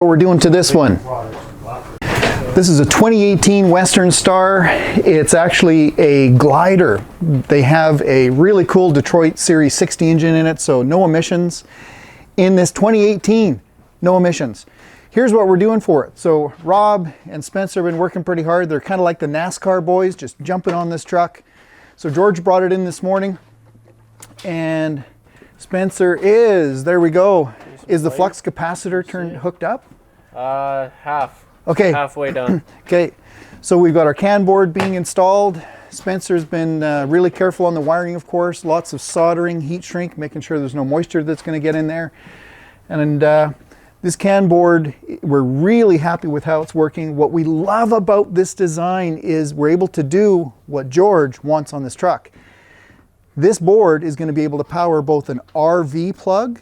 What we're doing to this one. This is a 2018 Western Star. It's actually a glider. They have a really cool Detroit Series 60 engine in it, so no emissions. In this 2018, no emissions. Here's what we're doing for it. So Rob and Spencer have been working pretty hard. They're kind of like the NASCAR boys, just jumping on this truck. So George brought it in this morning, and Spencer is, there we go. Is the flux capacitor hooked up? Half. Okay. Halfway done. Okay. So we've got our CAN board being installed. Spencer's been really careful on the wiring, of course. Lots of soldering, heat shrink, making sure there's no moisture that's going to get in there. And this CAN board, we're really happy with how it's working. What we love about this design is we're able to do what George wants on this truck. This board is going to be able to power both an RV plug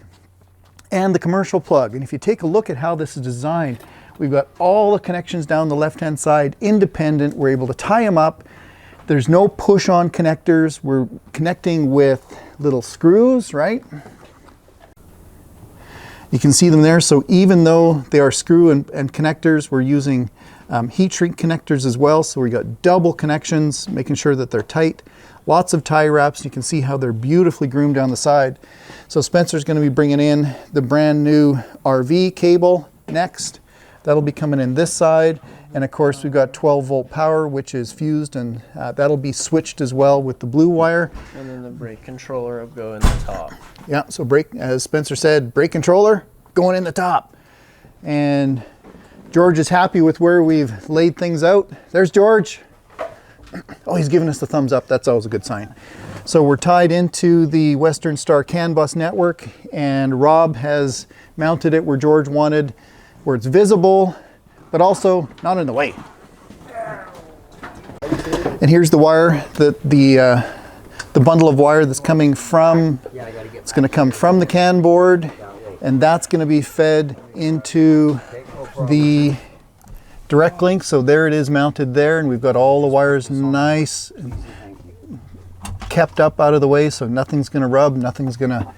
and the commercial plug. And if you take a look at how this is designed, we've got all the connections down the left-hand side, independent. We're able to tie them up. There's no push-on connectors. We're connecting with little screws, right? You can see them there. So even though they are screw and connectors, we're using heat shrink connectors as well. So we got double connections, making sure that they're tight. Lots of tie wraps. You can see how they're beautifully groomed down the side. So Spencer's going to be bringing in the brand new RV cable next. That'll be coming in this side. And of course we've got 12 volt power, which is fused, and that'll be switched as well with the blue wire. And then the brake controller will go in the top. Yeah, so brake, as Spencer said, brake controller going in the top. And George is happy with where we've laid things out. There's George. Oh, he's giving us the thumbs up. That's always a good sign. So we're tied into the Western Star CAN bus network, and Rob has mounted it where George wanted, where it's visible, but also not in the way. And here's the wire, the bundle of wire that's coming from, it's going to come from the CAN board, and that's going to be fed into the direct link. So there it is mounted there, and we've got all the wires nice and kept up out of the way, so nothing's going to rub, nothing's going to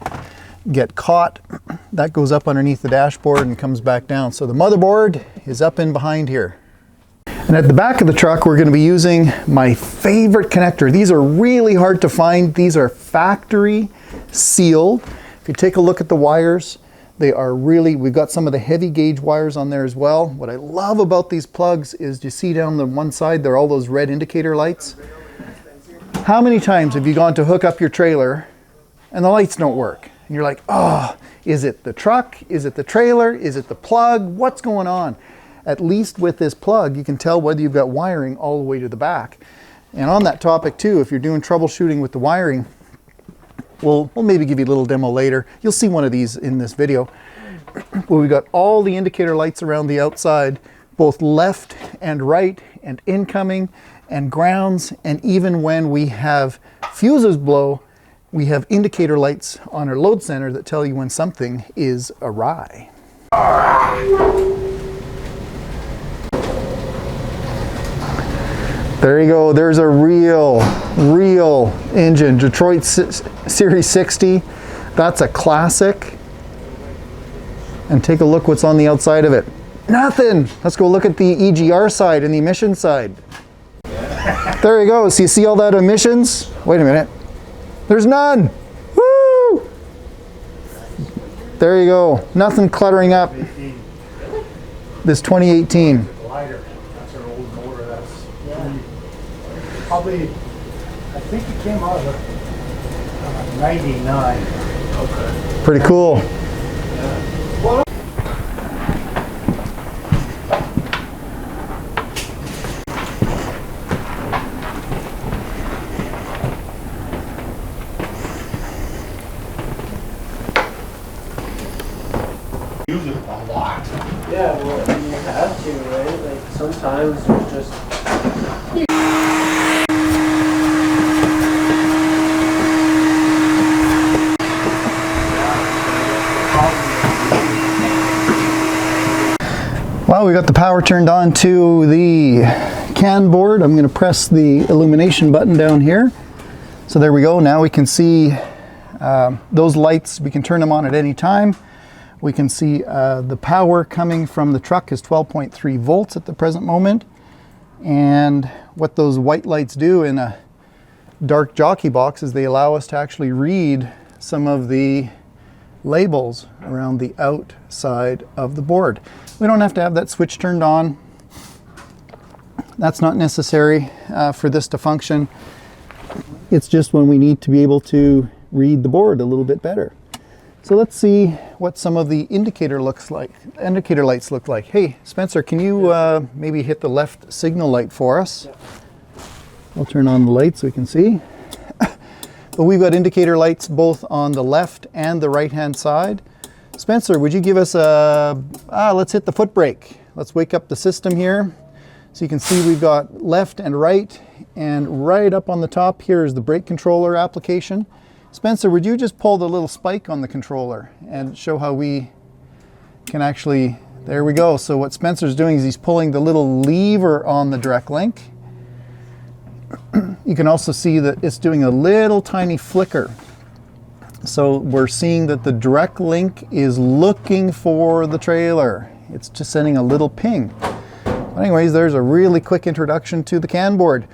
get caught. That goes up underneath the dashboard and comes back down. So the motherboard is up in behind here. And at the back of the truck, we're going to be using my favorite connector. These are really hard to find. These are factory sealed. If you take a look at the wires, they are really, we've got some of the heavy gauge wires on there as well. What I love about these plugs is, you see down the one side, there are all those red indicator lights. How many times have you gone to hook up your trailer and the lights don't work? And you're like, oh, is it the truck? Is it the trailer? Is it the plug? What's going on? At least with this plug, you can tell whether you've got wiring all the way to the back. And on that topic too, if you're doing troubleshooting with the wiring, we'll maybe give you a little demo later. You'll see one of these in this video. Well, we've got all the indicator lights around the outside, both left and right, and incoming and grounds. And even when we have fuses blow, we have indicator lights on our load center that tell you when something is awry. There you go. There's a real engine, Detroit Series 60. That's a classic. And take a look what's on the outside of it. Nothing. Let's go look at the EGR side and the emission side. There you go. So you see all that emissions? Wait a minute. There's none. Woo! There you go. Nothing cluttering up this 2018. Probably, I think it came out of 99. Okay. Pretty cool. Use it a lot. Yeah, well, you have to, right? Like sometimes you just. Well, we got the power turned on to the CAN board. I'm going to press the illumination button down here. So there we go. Now we can see those lights. We can turn them on at any time. We can see the power coming from the truck is 12.3 volts at the present moment. And what those white lights do in a dark jockey box is they allow us to actually read some of the labels around the outside of the board. We don't have to have that switch turned on. That's not necessary for this to function. It's just when we need to be able to read the board a little bit better. So let's see what some of the indicator lights look like. Hey, Spencer, can you maybe hit the left signal light for us? I'll turn on the light so we can see. But we've got indicator lights both on the left and the right-hand side. Spencer, would you give us let's hit the foot brake. Let's wake up the system here. So you can see we've got left and right up on the top here is the brake controller application. Spencer, would you just pull the little spike on the controller and show how we can actually, there we go. So what Spencer's doing is he's pulling the little lever on the direct link. You can also see that it's doing a little tiny flicker. So we're seeing that the direct link is looking for the trailer. It's just sending a little ping. But anyways, there's a really quick introduction to the CAN board.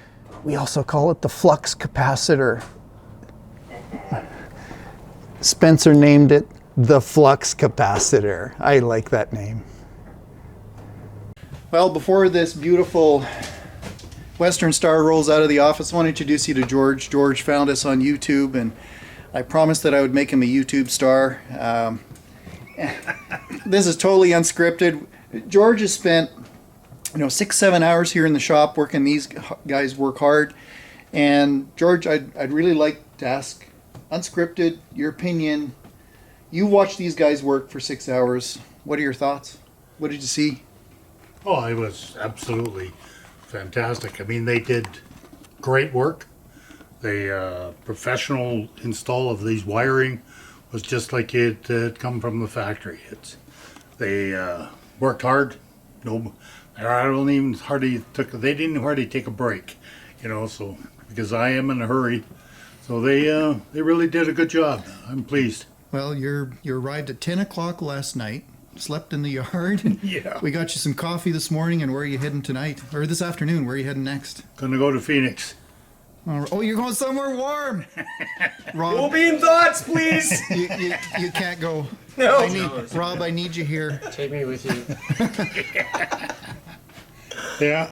We also call it the flux capacitor. Spencer named it the flux capacitor. I like that name. Well, before this beautiful Western Star rolls out of the office, I want to introduce you to George. George found us on YouTube, and I promised that I would make him a YouTube star. This is totally unscripted. George has spent 6-7 hours here in the shop working. These guys work hard. And George, I'd really like to ask, unscripted, your opinion. You watched these guys work for 6 hours. What are your thoughts? What did you see? Oh, it was absolutely fantastic. I mean, they did great work. The professional install of these wiring was just like it had come from the factory. They worked hard. They didn't hardly take a break, so because I am in a hurry. So they really did a good job. I'm pleased. Well, you arrived at 10 o'clock last night, slept in the yard. Yeah. We got you some coffee this morning, and where are you heading tonight? Or this afternoon, where are you heading next? Gonna go to Phoenix. Oh, you're going somewhere warm. Rob, We'll be in thoughts, please. you can't go. No. Rob, I need you here. Take me with you. Yeah.